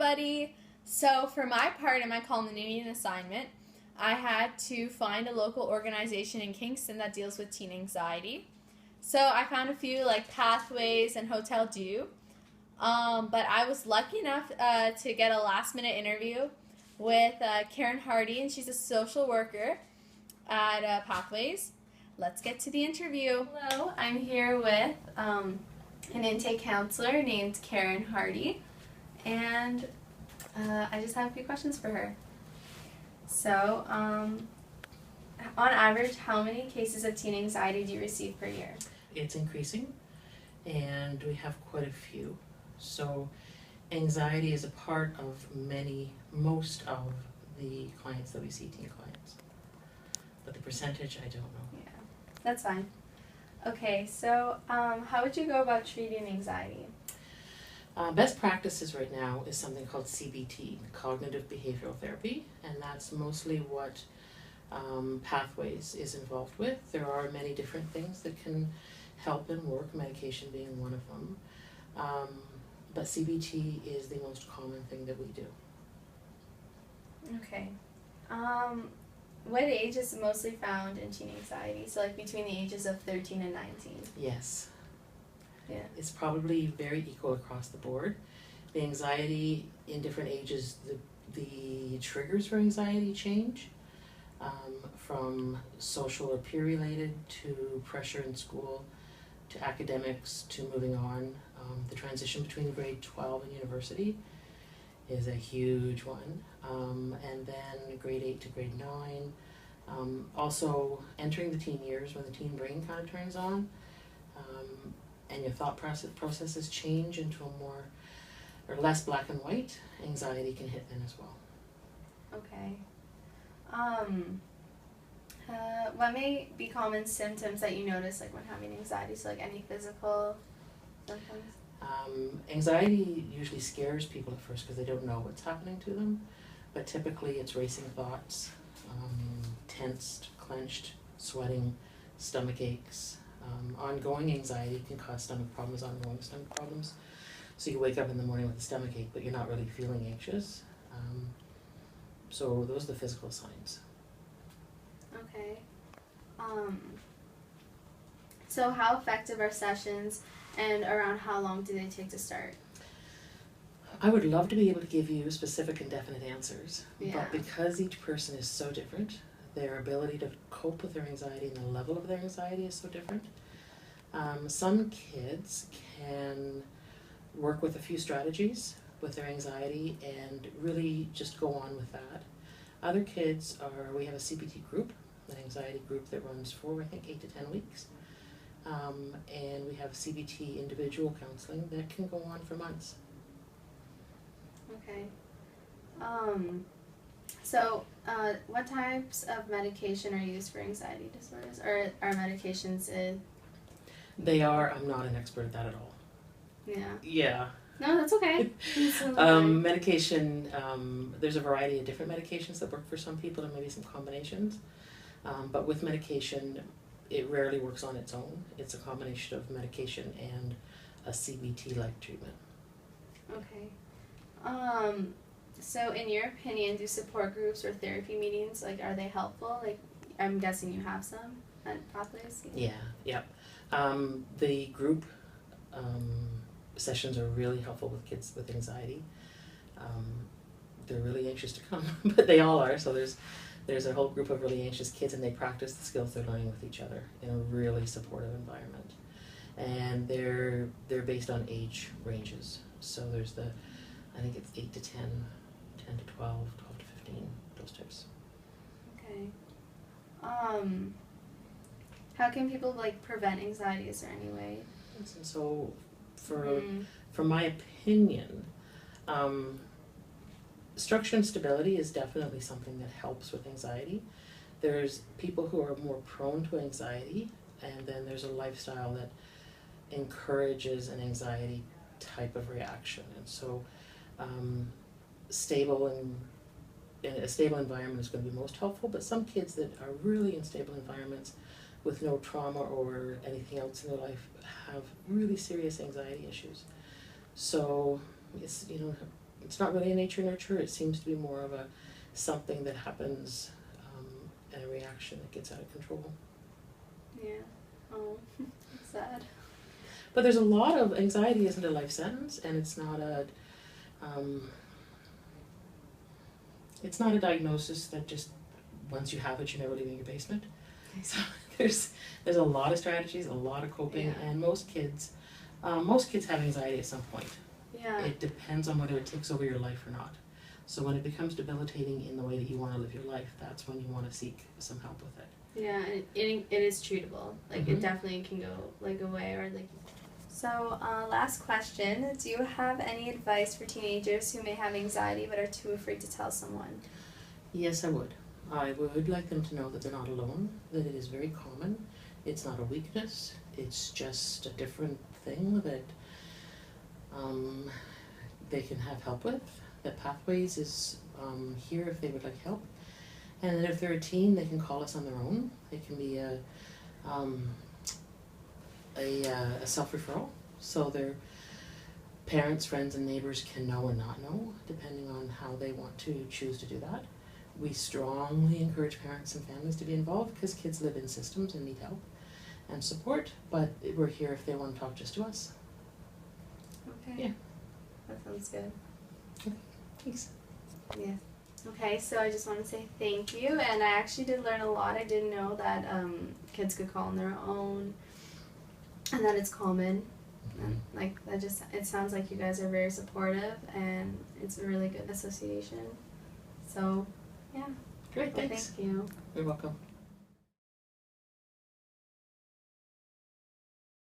everybody. So for my part in my culminating assignment, I had to find a local organization in Kingston that deals with teen anxiety. So I found a few like Pathways and Hotel Do. But I was lucky enough to get a last minute interview with Karen Hardy, and she's a social worker at Pathways. Let's get to the interview. Hello, I'm here with an intake counselor named Karen Hardy, and I just have a few questions for her. So, on average, how many cases of teen anxiety do you receive per year? It's increasing, and we have quite a few. So anxiety is a part of most of the clients that we see, teen clients. But the percentage, I don't know. Yeah, that's fine. Okay, so how would you go about treating anxiety? Best practices right now is something called CBT, Cognitive Behavioral Therapy, and that's mostly what Pathways is involved with. There are many different things that can help and work, medication being one of them. But CBT is the most common thing that we do. Okay. What age is mostly found in teen anxiety? So like between the ages of 13 and 19? Yes. Yeah. It's probably very equal across the board. The anxiety in different ages, the triggers for anxiety change from social or peer related to pressure in school to academics to moving on. The transition between grade 12 and university is a huge one. And then grade 8 to grade 9. Also entering the teen years when the teen brain kind of turns on. And your thought processes change into a more or less black and white, anxiety can hit then as well. Okay. What may be common symptoms that you notice like when having anxiety? So like any physical symptoms? Anxiety usually scares people at first because they don't know what's happening to them, but typically it's racing thoughts, tensed, clenched, sweating, stomach aches. Ongoing anxiety can cause stomach problems, ongoing stomach problems. So you wake up in the morning with a stomach ache, but you're not really feeling anxious. So those are the physical signs. Okay. So how effective are sessions and around how long do they take to start? I would love to be able to give you specific and definite answers, Yeah. but because each person is so different, their ability to cope with their anxiety and the level of their anxiety is so different. Some kids can work with a few strategies with their anxiety and really just go on with that. Other kids we have a CBT group, an anxiety group that runs for I think 8 to 10 weeks. And we have CBT individual counseling that can go on for months. Okay. So what types of medication are used for anxiety disorders? Or are medications They are, I'm not an expert at that at all. Yeah. Yeah. No, that's okay. Medication, there's a variety of different medications that work for some people and maybe some combinations. But with medication, it rarely works on its own. It's a combination of medication and a CBT-like treatment. Okay. So in your opinion, do support groups or therapy meetings, like, are they helpful? Like, I'm guessing you have some at Pathways? Yeah, yep. The group sessions are really helpful with kids with anxiety. They're really anxious to come, but they all are. So there's a whole group of really anxious kids, and they practice the skills they're learning with each other in a really supportive environment. And they're based on age ranges. So there's I think it's 8 to 10, 10 to 12, 12 to 15, those types. Okay. How can people like prevent anxiety? Is there any way? And so for my opinion, structure and stability is definitely something that helps with anxiety. There's people who are more prone to anxiety, and then there's a lifestyle that encourages an anxiety type of reaction. And so stable and a stable environment is going to be most helpful, but some kids that are really in stable environments with no trauma or anything else in their life have really serious anxiety issues. So it's, it's not really a nature nurture. It seems to be more of a something that happens, and a reaction that gets out of control. Yeah. Oh, sad. But there's a lot of anxiety isn't a life sentence, and it's not a diagnosis that just once you have it you're never leaving your basement. So there's a lot of strategies, a lot of coping, Yeah. and most kids have anxiety at some point. Yeah. It depends on whether it takes over your life or not. So when it becomes debilitating in the way that you want to live your life, that's when you want to seek some help with it. Yeah, it is treatable. Like it Mhm. definitely can go like away or like. So last question: do you have any advice for teenagers who may have anxiety but are too afraid to tell someone? Yes, I would. I would like them to know that they're not alone, that it is very common. It's not a weakness, it's just a different thing that they can have help with. That Pathways is here if they would like help. And that if they're a teen, they can call us on their own. It can be a self-referral, so their parents, friends, and neighbors can know and not know, depending on how they want to choose to do that. We strongly encourage parents and families to be involved because kids live in systems and need help and support, but we're here if they want to talk just to us. Okay. Yeah. That sounds good. Thanks. Yeah. Okay, so I just want to say thank you, and I actually did learn a lot. I didn't know that kids could call on their own, and that it's common. And like that, just it sounds like you guys are very supportive, and it's a really good association. So, yeah. Great, Well, thanks. thank you. You're welcome.